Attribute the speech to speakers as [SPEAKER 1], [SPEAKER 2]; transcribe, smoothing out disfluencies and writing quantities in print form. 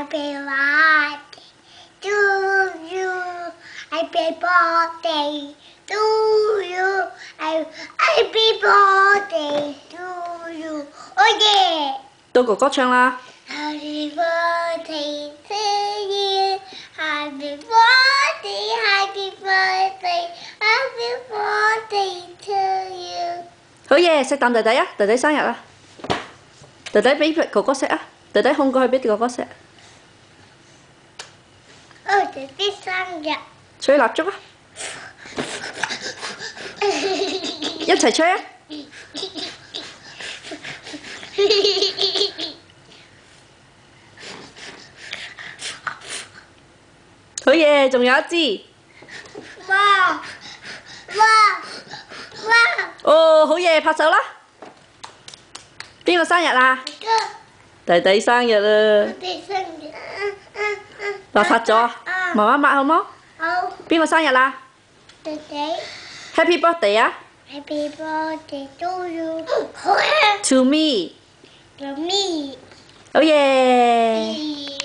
[SPEAKER 1] Happy birthday to you. Happy birthday to you. Happy birthday to you. Oh yeah！
[SPEAKER 2] 到哥哥唱啦。
[SPEAKER 1] Happy birthday to you. Happy birthday, happy birthday, happy birthday to you。
[SPEAKER 2] 好嘢，食啖弟弟啊！弟弟生日啊！弟弟俾哥哥食啊！弟弟控過去俾哥哥食。
[SPEAKER 1] 哦，弟弟生日。
[SPEAKER 2] 吹蠟燭啊！一齊吹啊！好嘢，仲有一支。
[SPEAKER 1] 哇！哇！哇！
[SPEAKER 2] 哦，好嘢，拍手啦！邊個生日啊？弟弟生日啊！
[SPEAKER 1] 弟弟生日。
[SPEAKER 2] 嗱，拍咗，媽媽抹好冇？
[SPEAKER 1] 好。
[SPEAKER 2] 邊個生日啊？
[SPEAKER 1] 弟弟。
[SPEAKER 2] Happy birthday 啊
[SPEAKER 1] Happy birthday to you.
[SPEAKER 2] ！To me。To
[SPEAKER 1] me.
[SPEAKER 2] 好嘢！